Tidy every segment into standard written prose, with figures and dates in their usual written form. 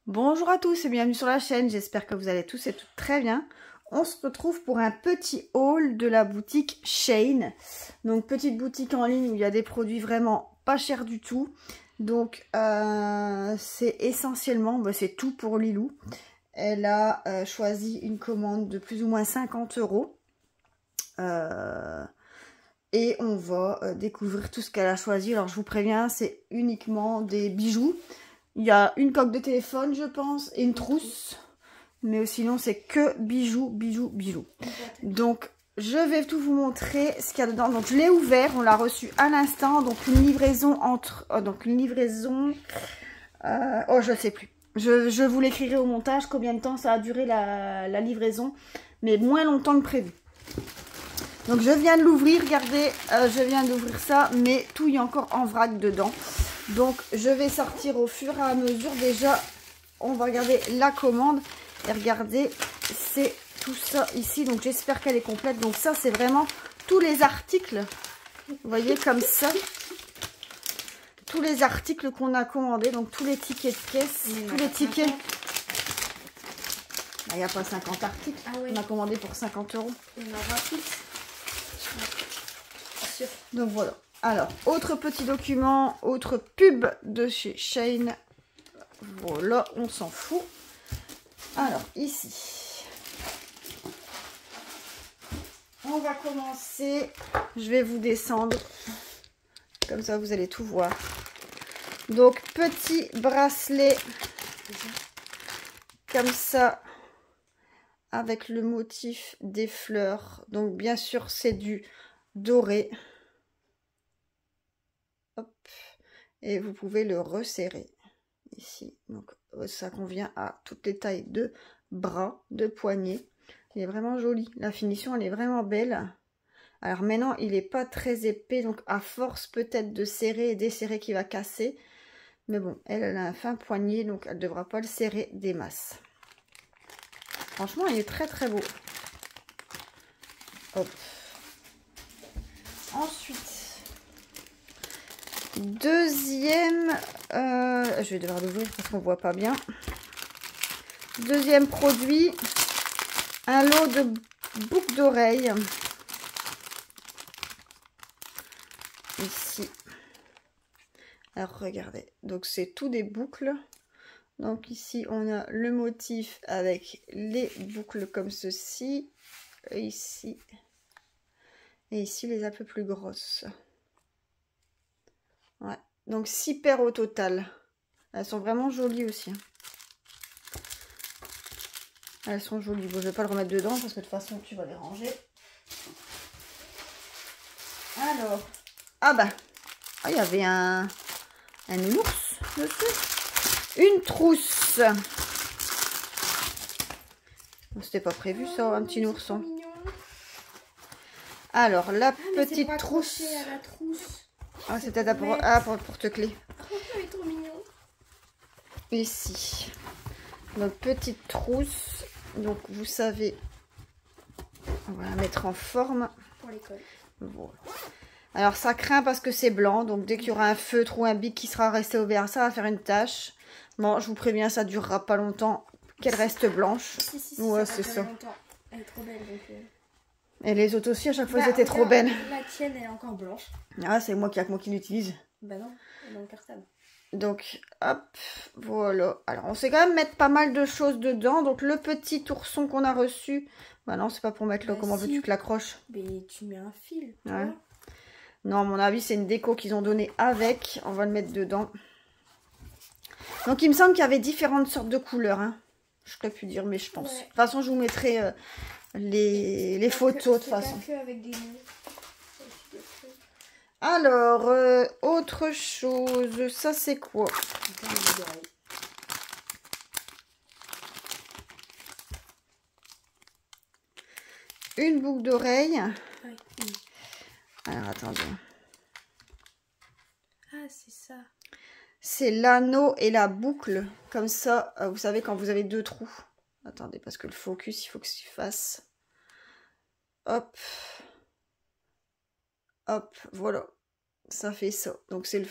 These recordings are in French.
Bonjour à tous et bienvenue sur la chaîne, j'espère que vous allez tous et toutes très bien. On se retrouve pour un petit haul de la boutique Shein. Donc petite boutique en ligne où il y a des produits vraiment pas chers du tout. Donc c'est essentiellement, c'est tout pour Lilou. Elle a choisi une commande de plus ou moins 50 €. Et on va découvrir tout ce qu'elle a choisi. Alors je vous préviens, c'est uniquement des bijoux. Il y a une coque de téléphone, je pense, et une trousse. Mais sinon, c'est que bijoux, bijoux, bijoux. Donc, je vais tout vous montrer ce qu'il y a dedans. Donc, je l'ai ouvert. On l'a reçu à l'instant. Donc, une livraison entre... Oh, donc, une livraison... oh, je ne sais plus. Je vous l'écrirai au montage. Combien de temps ça a duré la livraison. Mais moins longtemps que prévu. Donc, je viens de l'ouvrir. Regardez, je viens d'ouvrir ça. Mais tout y est encore en vrac dedans. Donc je vais sortir au fur et à mesure. Déjà on va regarder la commande et regardez, c'est tout ça ici. Donc j'espère qu'elle est complète. Donc ça c'est vraiment tous les articles, vous voyez, comme ça, tous les articles qu'on a commandés. Donc tous les tickets de caisse, tous les tickets. Il n'y a pas 50 articles, ah ouais. On a commandé pour 50 €. Il y en a 28. Donc voilà. Alors, autre petit document, autre pub de chez Shein. Voilà, on s'en fout. Alors, ici, on va commencer. Je vais vous descendre. Comme ça, vous allez tout voir. Donc, petit bracelet. Comme ça. Avec le motif des fleurs. Donc, bien sûr, c'est du doré. Hop. Et vous pouvez le resserrer ici. Donc ça convient à toutes les tailles de bras, de poignets. Il est vraiment joli. La finition, elle est vraiment belle. Alors maintenant, il n'est pas très épais. Donc à force peut-être de serrer et desserrer qu'il va casser. Mais bon, elle a un fin poignet. Donc elle ne devra pas le serrer des masses. Franchement, il est très très beau. Hop. Ensuite, deuxième, je vais devoir l'ouvrir parce qu'on voit pas bien. Deuxième produit, un lot de boucles d'oreilles. Ici. Alors regardez, donc c'est tout des boucles. Donc ici on a le motif avec les boucles comme ceci. Et ici les un peu plus grosses. Ouais, donc 6 paires au total. Elles sont vraiment jolies aussi. Elles sont jolies. Bon, je vais pas le remettre dedans parce que de toute façon tu vas les ranger. Alors, ah bah, oh, il y avait un ours dessus. Une trousse. C'était pas prévu ça, un petit ourson. Alors, la petite trousse. À la trousse. Ah, c'est peut-être pour porte-clés. Il est trop mignon. Ici. Donc, petite trousse. Donc, vous savez, on va la mettre en forme. Pour l'école. Voilà. Alors, ça craint parce que c'est blanc. Donc, dès qu'il y aura un feutre ou un bic qui sera resté ouvert, ça va faire une tache. Bon, je vous préviens, ça durera pas longtemps. Qu'elle reste blanche. Si, ouais, c'est ça. Elle est trop belle. Donc, Et les autres aussi, à chaque fois, elles étaient trop belles. La tienne, elle est encore blanche. Ah, c'est moi qui l'utilise. Bah non, elle est dans le cartable. Donc, hop, voilà. Alors, on sait quand même mettre pas mal de choses dedans. Donc, le petit ourson qu'on a reçu. Bah non, c'est pas pour mettre là. Comment veux-tu que l'accroche? Mais tu mets un fil. Ouais. Non, à mon avis, c'est une déco qu'ils ont donnée avec. On va le mettre dedans. Donc, il me semble qu'il y avait différentes sortes de couleurs. Hein. Je ne peux plus dire, mais je pense. Ouais. De toute façon, je vous mettrai les photos de toute façon. Pas que avec des mots. Alors, autre chose, ça c'est quoi? Une boucle d'oreille. Oui. Alors, attendez. Ah, c'est ça. C'est l'anneau et la boucle. Comme ça, vous savez, quand vous avez deux trous. Attendez, parce que le focus, il faut que je fasse. Hop. Hop, voilà. Ça fait ça. Donc, c'est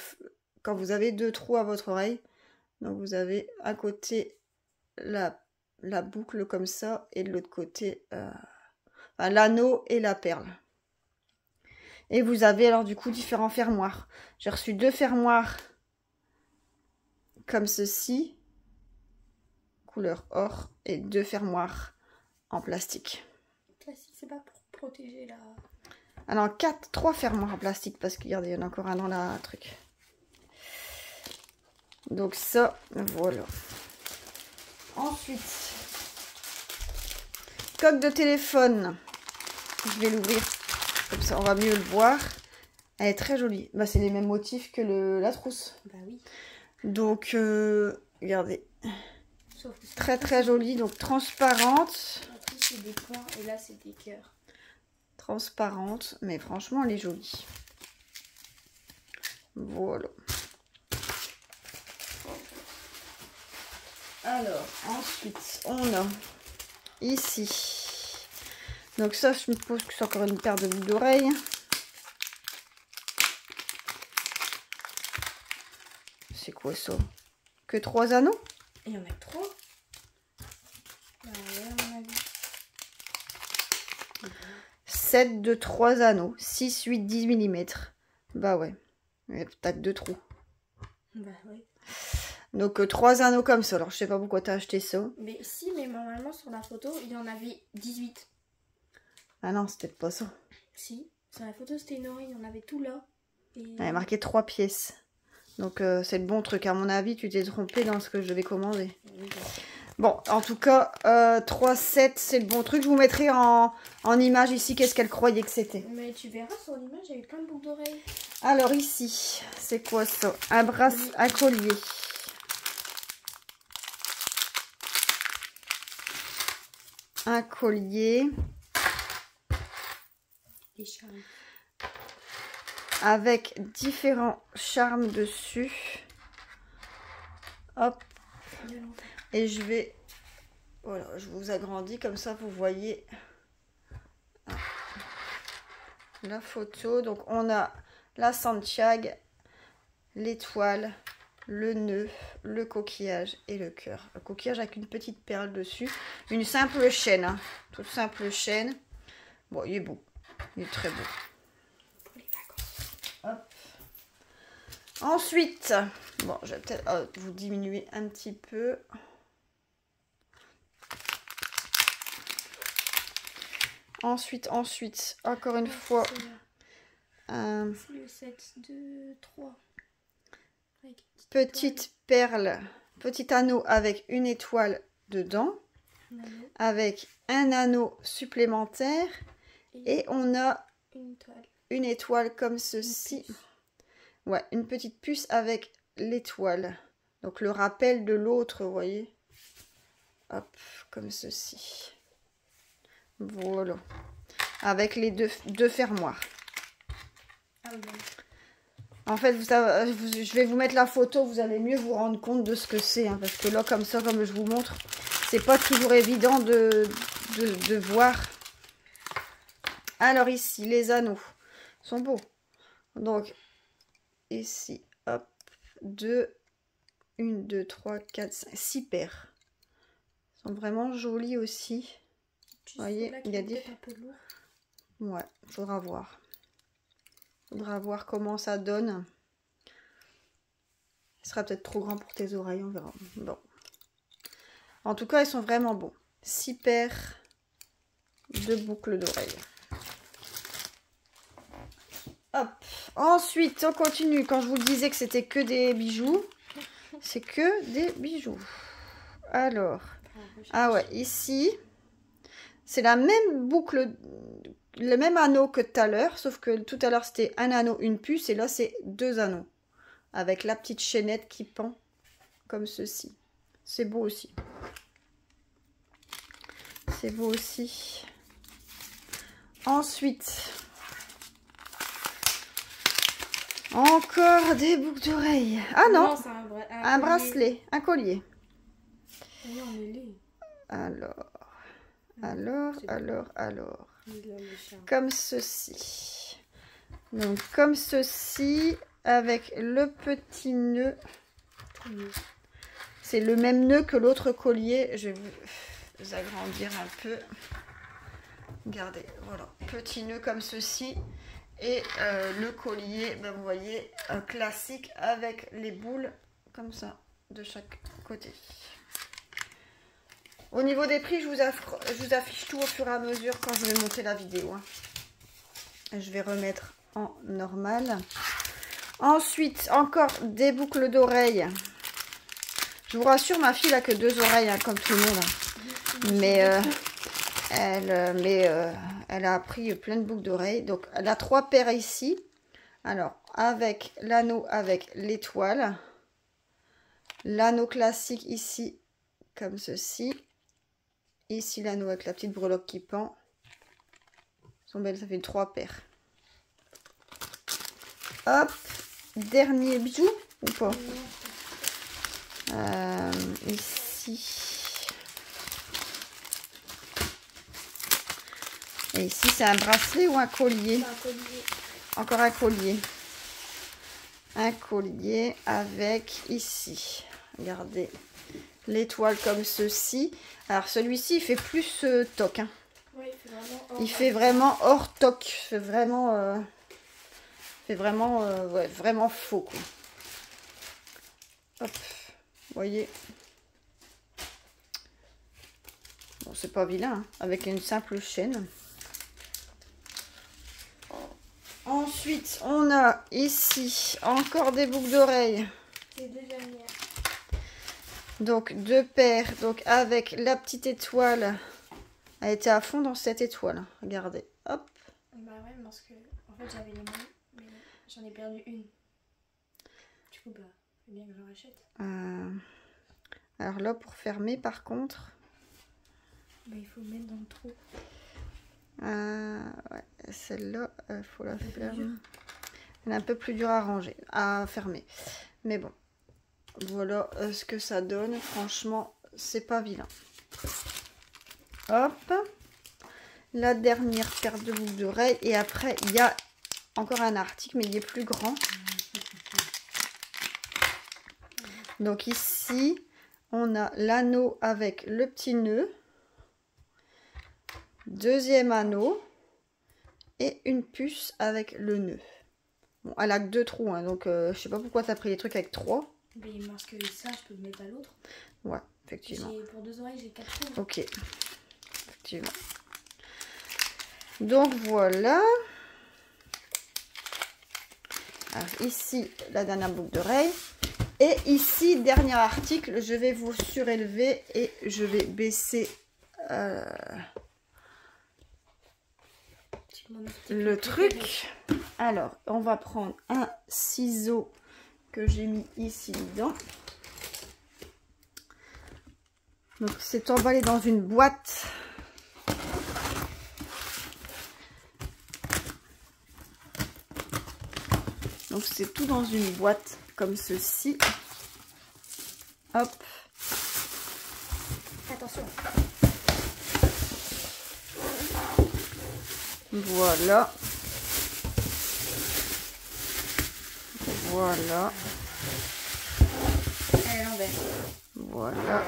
quand vous avez deux trous à votre oreille. Donc, vous avez à côté la boucle comme ça et de l'autre côté l'anneau et la perle. Et vous avez alors du coup différents fermoirs. J'ai reçu 2 fermoirs comme ceci, couleur or, et 2 fermoirs en plastique. Plastique, c'est pas pour protéger la... Alors 3 fermoirs en plastique parce qu'il y en a encore un dans la truc. Donc ça, voilà. Ensuite, coque de téléphone. Je vais l'ouvrir, comme ça on va mieux le voir. Elle est très jolie. Bah, c'est les mêmes motifs que la trousse. Bah oui. Donc, regardez. Sauf que Très très jolie, donc transparente. la trousse, c'est des points et là, c'est des cœurs. Transparente, mais franchement, elle est jolie. Voilà. Alors, ensuite, on a ici. Donc ça, je me pose que c'est encore une paire de boucles d'oreilles. C'est quoi ça? Que 3 anneaux? Et il y en a que 3. Bah ouais, à mon avis. 7 de 3 anneaux. 6, 8, 10 mm. Bah ouais. Il y a peut-être 2 trous. Bah ouais. Donc 3 anneaux comme ça. Alors je sais pas pourquoi t'as acheté ça. Mais si, mais normalement sur la photo, il y en avait 18. Ah non, c'était pas ça. Si, sur la photo c'était une oreille, il y en avait tout là. Et... Il y avait marqué 3 pièces. Donc c'est le bon truc. À mon avis, tu t'es trompé dans ce que je devais commander. Oui, bon, en tout cas, 3, 7, c'est le bon truc. Je vous mettrai en image ici qu'est-ce qu'elle croyait que c'était. mais tu verras sur l'image, il y a eu plein de boucles d'oreilles. Alors ici, c'est quoi ça? Un collier. Un collier. Les charmes. Avec différents charmes dessus. Hop. Et je vais... Voilà, je vous agrandis comme ça, vous voyez la photo. Donc on a la Santiago, l'étoile, le nœud, le coquillage et le cœur. Le coquillage avec une petite perle dessus. Une simple chaîne, hein. Toute simple chaîne. Bon, il est beau. Il est très beau. Pour les vacances. Hop. Ensuite, bon, je vais peut-être vous diminuer un petit peu. Ensuite, encore une fois, c'est le 7, 2, 3. Petite perle, petit anneau avec une étoile dedans, avec un anneau supplémentaire, et on a une étoile comme ceci. Ouais, une petite puce avec l'étoile. Donc le rappel de l'autre, vous voyez. Hop, comme ceci. Voilà. Avec les deux fermoirs. Ah oui. En fait, je vais vous mettre la photo, vous allez mieux vous rendre compte de ce que c'est. Hein, parce que là, comme ça, comme je vous montre, c'est pas toujours évident de voir. Alors ici, les anneaux sont beaux. Donc, ici, hop, 2, 1, 2, 3, 4, 5, 6 paires. Ils sont vraiment jolis aussi. Vous voyez, il y a des... un peu lourd. Ouais, faudra voir. Faudra voir comment ça donne. Il sera peut-être trop grand pour tes oreilles, on verra. Bon. En tout cas, ils sont vraiment beaux. 6 paires de boucles d'oreilles. Hop. Ensuite, on continue. Quand je vous le disais que c'était que des bijoux, c'est que des bijoux. Alors, ah ouais, ici, c'est la même boucle, le même anneau que tout à l'heure, sauf que tout à l'heure c'était un anneau, une puce, et là c'est 2 anneaux, avec la petite chaînette qui pend, comme ceci. C'est beau aussi. C'est beau aussi. Ensuite, encore des boucles d'oreilles. Ah non, un bracelet, un collier. Alors. Comme ceci. Donc comme ceci, avec le petit nœud. c'est le même nœud que l'autre collier. Je vais vous agrandir un peu. Regardez, voilà, petit nœud comme ceci. Et le collier, ben, vous voyez, classique avec les boules comme ça de chaque côté. Au niveau des prix, je vous affiche tout au fur et à mesure quand je vais monter la vidéo. Hein. Je vais remettre en normal. Ensuite, encore des boucles d'oreilles. Je vous rassure, ma fille n'a que 2 oreilles, hein, comme tout le monde. Hein. Mais elle a pris plein de boucles d'oreilles. Donc, elle a 3 paires ici. Alors, avec l'anneau avec l'étoile. L'anneau classique ici, comme ceci. Ici, l'anneau avec la petite breloque qui pend. Elles sont belles, ça fait 3 paires. Hop, dernier bijou, ou pas? Ici. Et ici, c'est un bracelet ou un collier? Un collier. Encore un collier. Un collier avec ici. Regardez. L'étoile comme ceci. Alors, celui-ci, il fait plus toc. Hein. Ouais, il fait vraiment hors toc. Il fait vraiment... ouais, vraiment faux, quoi. Hop. Vous voyez. Bon, c'est pas vilain, hein, avec une simple chaîne. Ensuite, on a ici encore des boucles d'oreilles. Les 2 dernières. Donc, 2 paires. Donc, avec la petite étoile. Elle était à fond dans cette étoile. Regardez. Hop. Bah ouais, parce que en fait, j'avais les mêmes, mais j'en ai perdu une. Du coup, bah, faut bien que je rachète. Alors là, pour fermer, par contre... Bah, il faut le mettre dans le trou. Ouais, celle-là, il faut la fermer. Elle est un peu plus dure à ranger, à fermer. Mais bon, voilà ce que ça donne. Franchement, c'est pas vilain. Hop. La dernière paire de boucles d'oreilles. Et après, il y a encore un article, mais il est plus grand. Donc ici, on a l'anneau avec le petit nœud. Deuxième anneau. Et une puce avec le nœud. Bon, elle a que 2 trous, hein, donc je sais pas pourquoi tu as pris les trucs avec 3. Mais parce que ça, je peux le mettre à l'autre. Ouais, effectivement. Pour 2 oreilles, j'ai 4 trous. Ok, effectivement. Donc voilà. Alors, ici, la dernière boucle d'oreille. Et ici, dernier article, je vais vous surélever et je vais baisser le truc. Alors, on va prendre un ciseau que j'ai mis ici dedans. Donc, c'est emballé dans une boîte. Donc, c'est tout dans une boîte comme ceci. Hop. Attention. Voilà. Voilà. Elle est à l'envers. Voilà.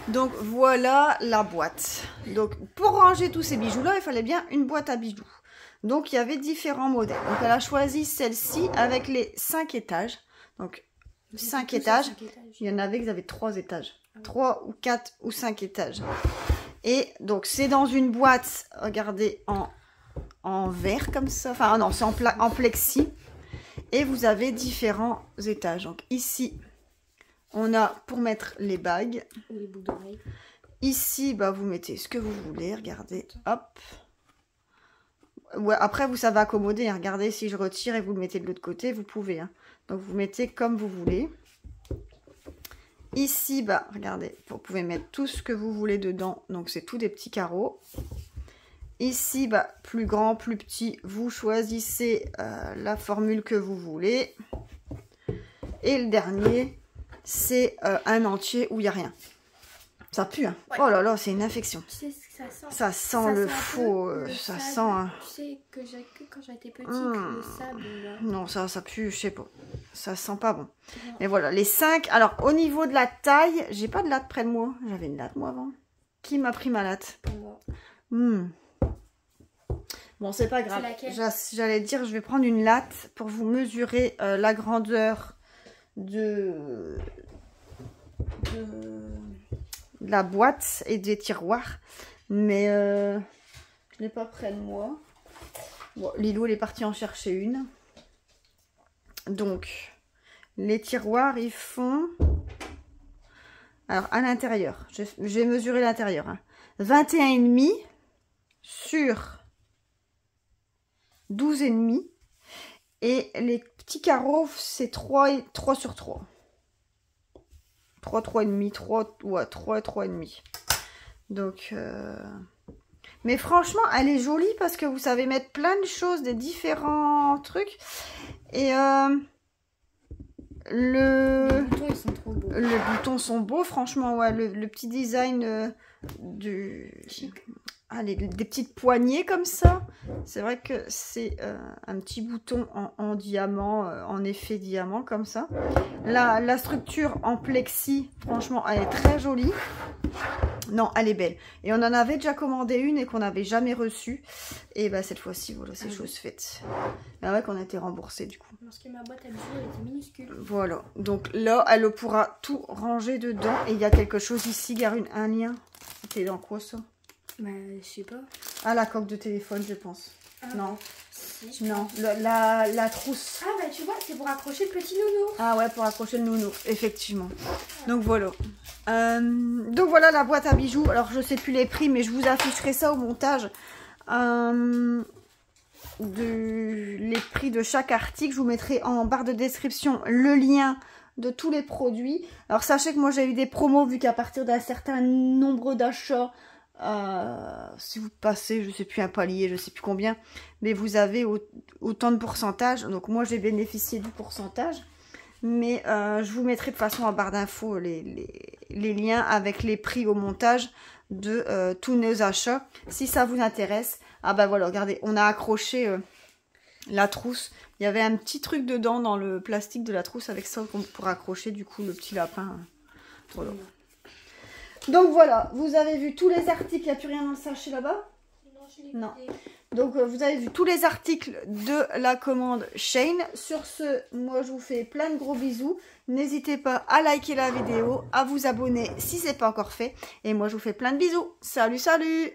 Donc voilà la boîte. Donc pour ranger tous ces bijoux là, il fallait bien une boîte à bijoux. Donc il y avait différents modèles. Donc elle a choisi celle-ci avec les 5 étages. Donc 5 étages. Il y en avait qui avaient 3 étages. 3 ou 4 ou 5 étages. Et donc c'est dans une boîte, regardez, en verre comme ça. Enfin non, c'est en plexi. Et vous avez différents étages. Donc ici, on a pour mettre les bagues. Ou les boucles d'oreilles. Ici, bah, vous mettez ce que vous voulez. Regardez, hop. Ouais, après, vous savez accommoder. Hein. Regardez, si je retire et vous le mettez de l'autre côté, vous pouvez. Hein. Donc, vous mettez comme vous voulez. Ici, bah, regardez, vous pouvez mettre tout ce que vous voulez dedans. Donc, c'est tout des petits carreaux. Ici, bah, plus grand, plus petit, vous choisissez la formule que vous voulez. Et le dernier, c'est un entier où il n'y a rien. Ça pue, hein. Ouais. Oh là là, c'est une infection. Tu sais ce que ça sent? Ça sent le faux, ça sent... Tu sais que quand j'étais petite, le sable, là. Non, ça pue, je sais pas. Ça sent pas bon. Non. Mais voilà, les 5. Alors, au niveau de la taille, j'ai pas de latte près de moi. J'avais une latte, moi, avant. Qui m'a pris ma latte? Moi. Bon, c'est pas grave. C'est laquelle? J'allais dire, je vais prendre une latte pour vous mesurer la grandeur de la boîte et des tiroirs. Mais je l'ai pas près de moi. Bon, Lilou, elle est partie en chercher une. Donc, les tiroirs, ils font... Alors, à l'intérieur, j'ai mesuré l'intérieur. Hein. 21,5 sur 12,5. Et les petits carreaux, c'est 3 sur 3. 3,5. 3, ouais, 3 et 3,5. Donc... Mais franchement, elle est jolie parce que vous savez mettre plein de choses, des différents trucs. Et Les boutons, ils sont trop beaux. les boutons sont beaux, franchement. Ouais, le petit design du... des petites poignées comme ça. C'est vrai que c'est un petit bouton en diamant, en effet diamant comme ça. La structure en plexi, franchement, elle est très jolie. Non, elle est belle. Et on en avait déjà commandé une et qu'on n'avait jamais reçue. Et bah cette fois-ci, voilà, c'est chose faite. Mais ouais, qu'on a été remboursé du coup. Parce que ma boîte à bijoux, elle était minuscule. Voilà. Donc là, elle pourra tout ranger dedans. Et il y a quelque chose ici, Garune, un lien. C'était dans quoi ça? Bah, je sais pas. Ah, la coque de téléphone, je pense. Ah, Non. Si, Non, la trousse. Ah, bah tu vois, c'est pour accrocher le petit nounours. Ah ouais, pour accrocher le nounours, effectivement. Donc voilà. Donc voilà la boîte à bijoux. Alors je sais plus les prix, mais je vous afficherai ça au montage. Les prix de chaque article. Je vous mettrai en barre de description le lien de tous les produits. Alors sachez que moi j'ai eu des promos vu qu'à partir d'un certain nombre d'achats, si vous passez, je sais plus un palier, je sais plus combien, mais vous avez autant de pourcentage. Donc moi j'ai bénéficié du pourcentage. Mais je vous mettrai de façon en barre d'infos les liens avec les prix au montage de tous nos achats. Si ça vous intéresse, ah bah voilà, regardez, on a accroché la trousse. Il y avait un petit truc dedans dans le plastique de la trousse avec ça pour accrocher du coup le petit lapin. Voilà. Donc voilà, vous avez vu tous les articles, il n'y a plus rien dans le sachet là-bas? Non. Donc vous avez vu tous les articles de la commande Shein. Sur ce, moi je vous fais plein de gros bisous. N'hésitez pas à liker la vidéo, à vous abonner si ce n'est pas encore fait. Et moi je vous fais plein de bisous. Salut, salut!